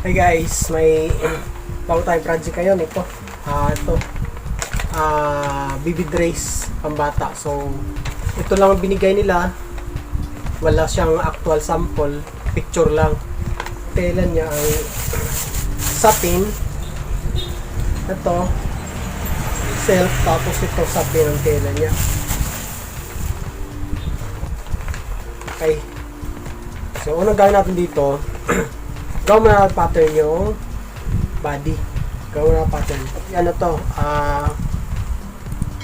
Hey guys, may bago tayong project ngayon. Ito, vivid race pambata. So, ito lang ang binigay nila. Wala siyang actual sample, picture lang. Tela niya ay sapin. Ito, self, tapos ito sapin ang tela niya. Okay. So, unang gawin natin dito, gawin mo na pattern yung body. Gawin mo na pattern. Ano to?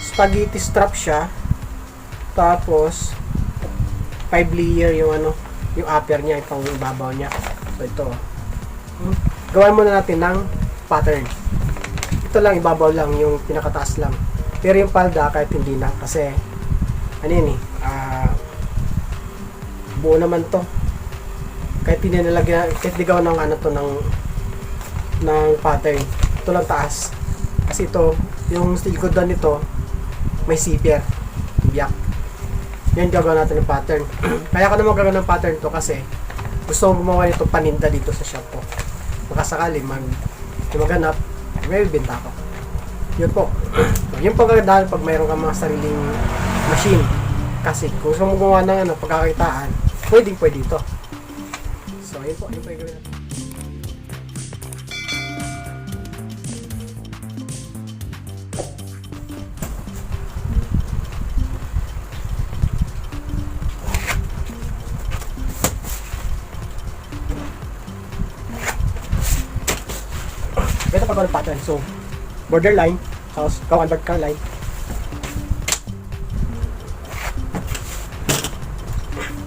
Spaghetti strap siya. Tapos 5 layer yung ano, yung upper niya, itong ibabaw niya. So ito. Gawin muna natin ng pattern. Ito lang, ibabaw lang, yung pinakataas lang. Pero yung palda kahit hindi na kasi ano yun eh, buo naman to. Kahit hindi nalagyan, kahit di gawa ng ano to ng pattern. Ito lang taas. Kasi ito, yung likodan nito may zipper, biyak. Yan gagawa natin ng pattern. Kaya ko naman gagawa ng pattern to kasi gusto kong gumawa nito paninda dito sa shop ko. Baka sakali maganap, may bibenta ko. Yun po. Yun po kagandahan pag mayroon ka mga sariling machine. Kasi kung gusto mo gumawa ng ano, pagkakitaan, pwede ito. So, yun po yung gawin natin. Ito pag pattern. So, borderline, tapos kawan vertical line.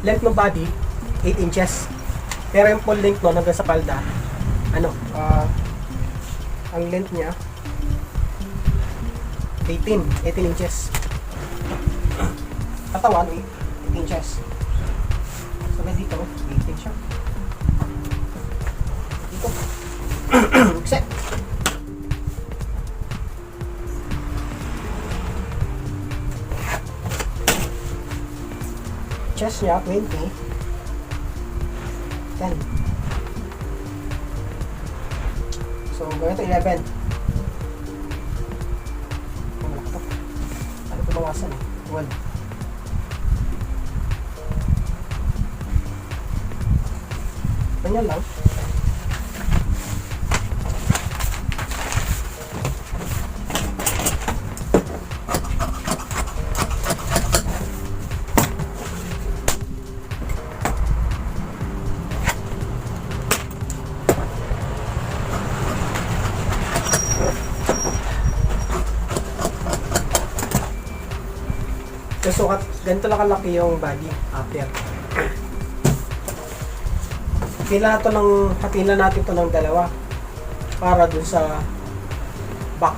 Length ng body, 8 inches. Pero yung full length no, hanggang sa palda, ano, ang length niya, 18 inches. Katawan, 8 inches. So, may dito, 18 siya. Dito. Set. Chest niya, 20. 10. So, gawin ito 11. Ano ito bawasan eh? 12. Ganyan lang. So, ganito lang kalaki yung body upper. Hatila natin ito ng dalawa para dun sa back.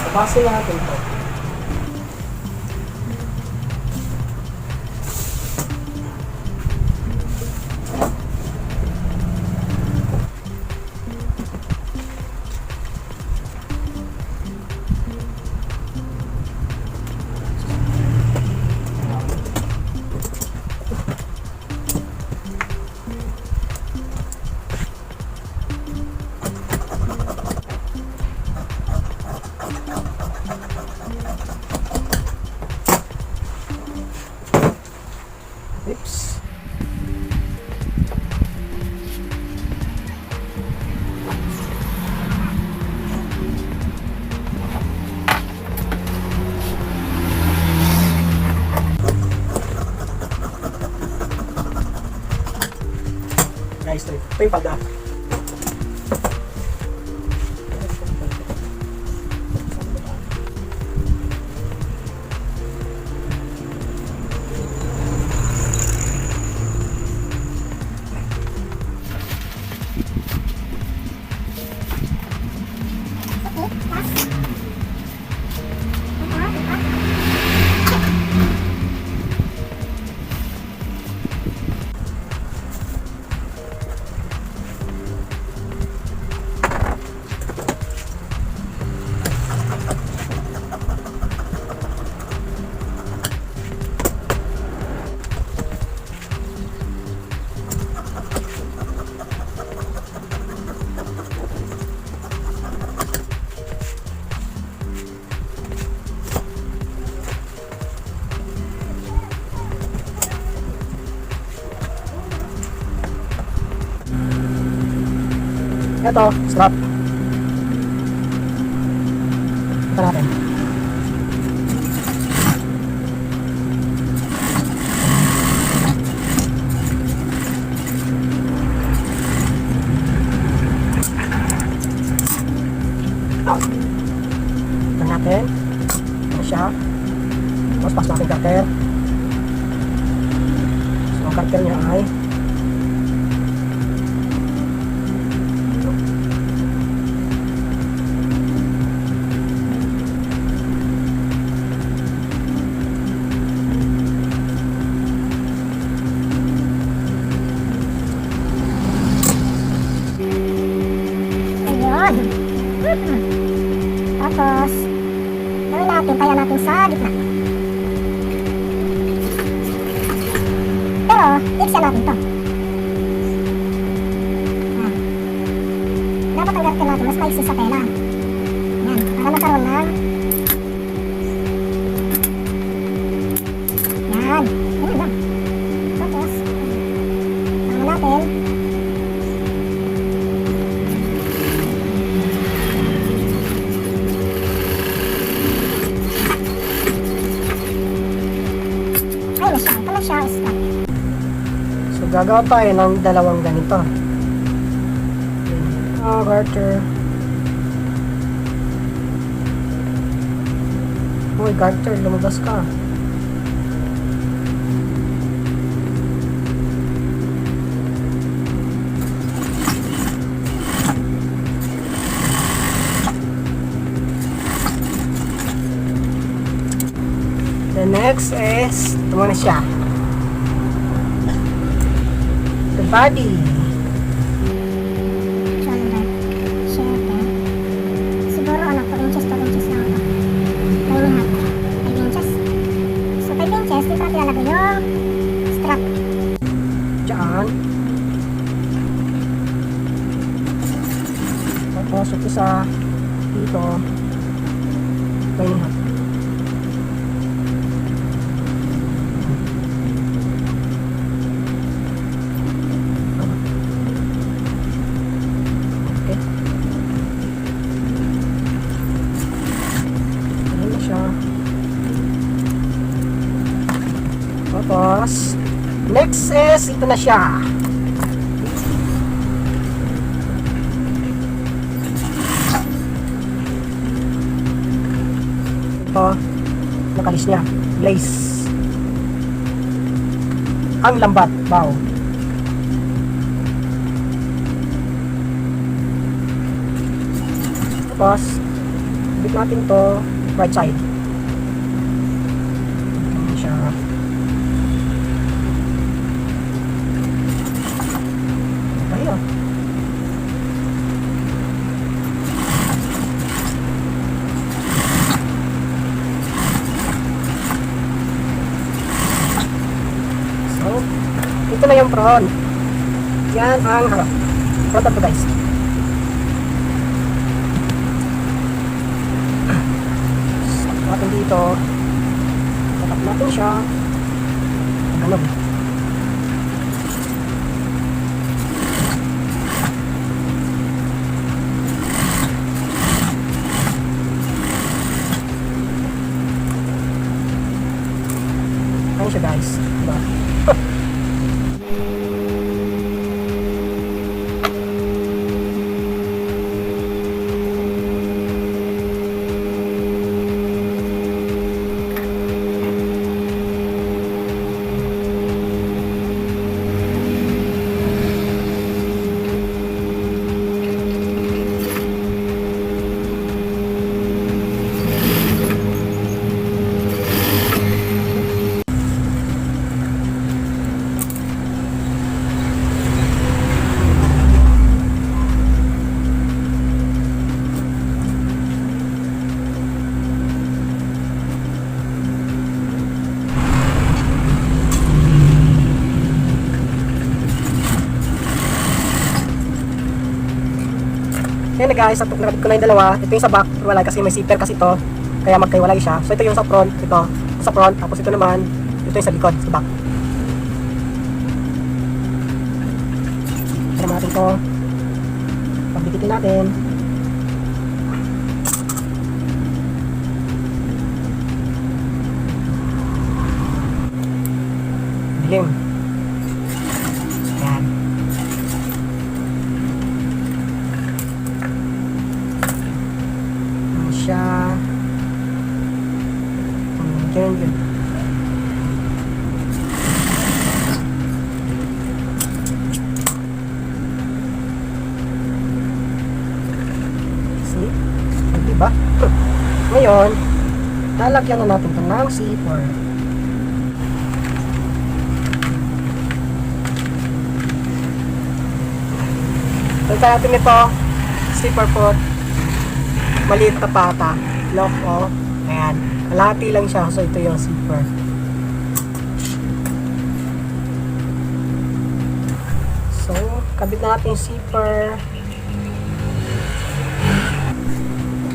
Base natin ito. Oops. Guys, ito yung paggawa. Ito, strap. Ito natin. Ito natin. Ito siya. Tapos pas natin cutter. So, ang cutter niya ay tapos gawin natin, kaya natin sa gitna. Pero iksa natin to. Yan. Dapat ang garter natin mas maiksi sa tela. Yan, para magkaroon ng yan, yan lang. Tapos para natin so gagawa tayo ng dalawang ganito. Garter. Uy, garter, lumabas ka. The next is ito muna siya. The body. shoulder, shoulder. Siguro 2 inches lang ito. 5 inches. So 5 inches, dito natin lalagay yung strap. Diyan. Tapos ito sa dito. 5. Tapos, next is, ito na siya. Ito, nakalis niya. Lace. Ang lambat, bao. Tapos, bit natin to right side. Siya. Ayun. So, ito na yung front. Yan ang harap. Front up to guys. Natin dito. Tatap natin siya. Ganun. Ayun siya guys. Diba? Yan na guys, nakabit ko na yung dalawa. Ito yung sa back, wala kasi may zipper kasi ito. Kaya magkaiwalay siya. So ito yung sa front, ito sa front, tapos ito naman, ito yung sa likod, sa back. Ito naman natin ito. Pagdikitin natin. Dilim. Yan. Yan siya. Ganyan. See? Diba? Ngayon, lalagyan na natin ito ng zipper. Lagyan natin ito, zipper foot, maliit na pata, lock o, ayan, kalahati lang siya, so ito yung zipper. So, kabit na natin yung zipper.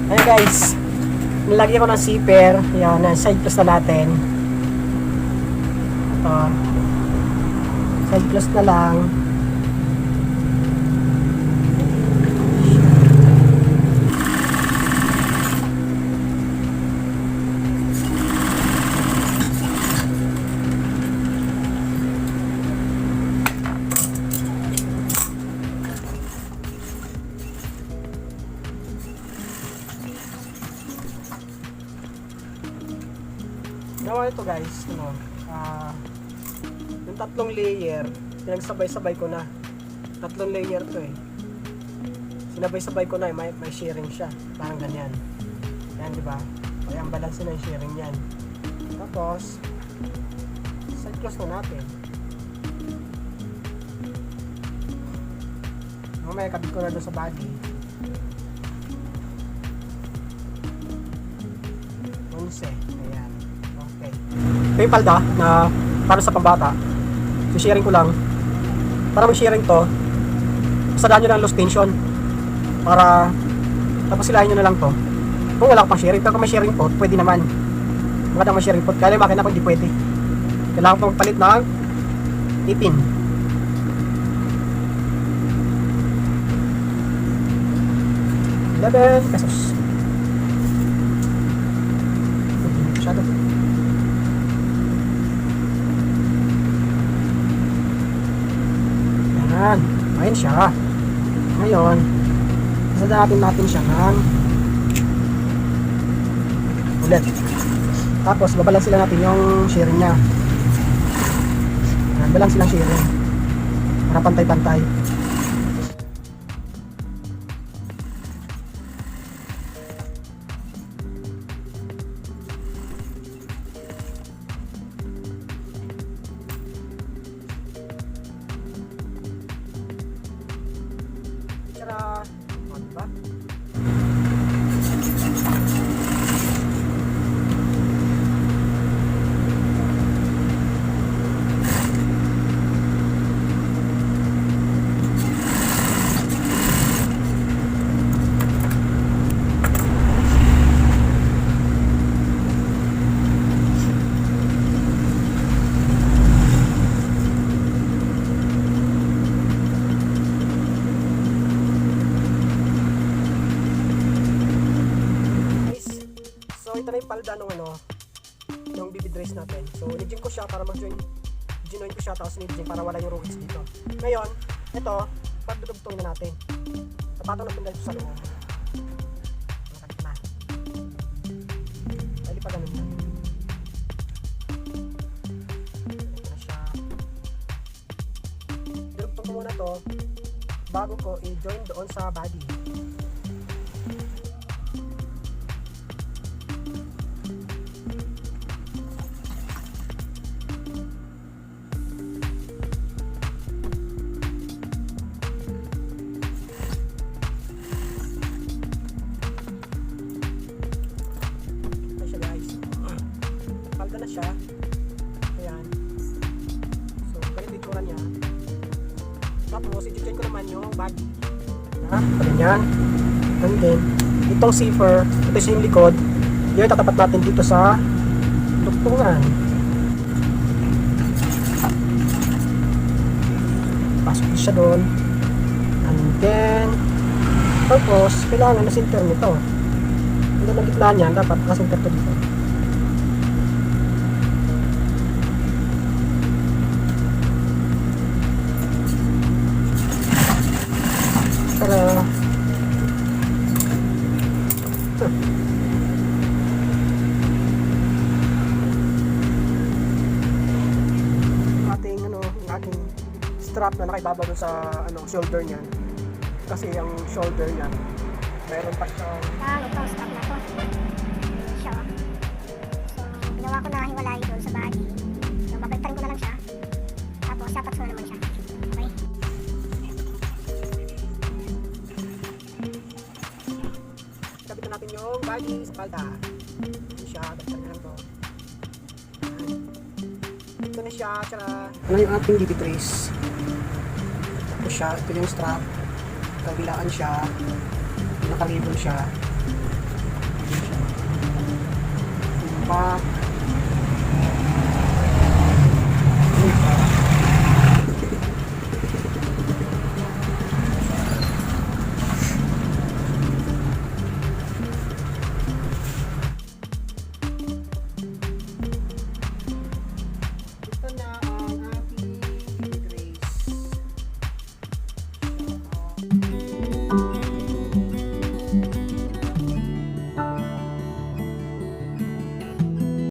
Ayan guys, nilagyan ko ng zipper, yan, side close na natin. Ito, side close na lang. Ginawa ito guys, yung tatlong layer, pinagsabay-sabay ko na. Tatlong layer to eh. Sinabay-sabay ko na eh, may sharing siya. Parang ganyan. Yan, di ba? May ang balance na yung sharing yan. Tapos, side close na natin. Mamaya kabit ko na doon sa body. Ayan. Okay. Ito yung palda na para sa pambata. So, sharing ko lang. Para mag-sharing to, sadaan nyo ng loose tension. Para, tapos silahin nyo na lang to. Kung wala pang sharing, pero kung may sharing po, pwede naman. Magandang may sharing po. Kaya yung makina ko hindi pwede. Kailangan ko magpalit ng ipin. $11. Masyado. Yan. Ayan siya. Ngayon, sasabihin natin siya ng ulit. Tapos, babalansin lang natin yung sharing niya. Yan, balansin lang sharing. Para pantay-pantay. Tara! O, diba? Ito na yung palda nung yung baby dress natin. So, nijing ko siya para mag-join ko siya, tapos nijing para wala yung rugs dito. Ngayon, ito, pagdudugtong na natin. Tapatang natin dito sa loob. Nakakit na. Pwede pa ganun na. Ito na siya. Dugtong ko muna to bago ko i-join doon sa body. Na siya. Ayan. So, ganito itsura niya. Tapos, i-join ko naman yung body. Ganyan. And then, itong zipper, ito yung likod. Yung tatapat natin dito sa dugtungan. Pasok siya doon. And then, Tapos, kailangan na center nito. Ito na gitna niya, dapat naka-center to dito. Para ating ano, yung ating strap na nakaibabaw dun sa ano, shoulder niya. Kasi ang shoulder niya mayroon pa siyang Ito, stop na to. Siya. So, ginawa ko na hiwalay doon sa body. So, babalitan ko na lang siya. Tapos, sapat ko na naman siya. Okay? kabit na natin yung body sa palda. Ito siya, dapat na lang to. Ayan. Ito na siya, tsaka ano yung ating DB trace. Ito siya, ito yung strap. Kabilaan siya. Nakalibol siya. Yung back.